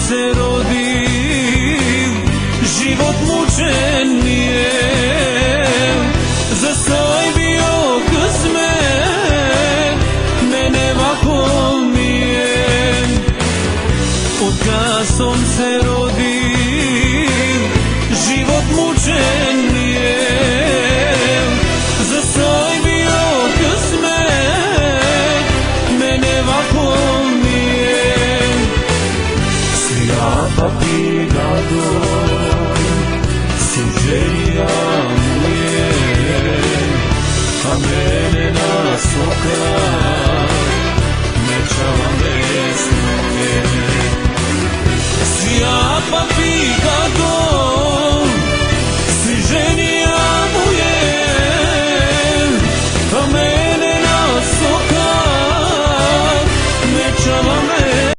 se rodim, život mučen mi je, za saj bio kismet, mene vako mi je. Otkad sam se rodim, život mučen mi je, za saj bio kismet, mene vako mi je. Svijata pigado, suđenja mu je, a mene na sokak, mečava bez noge. Svijata pigado, suđenja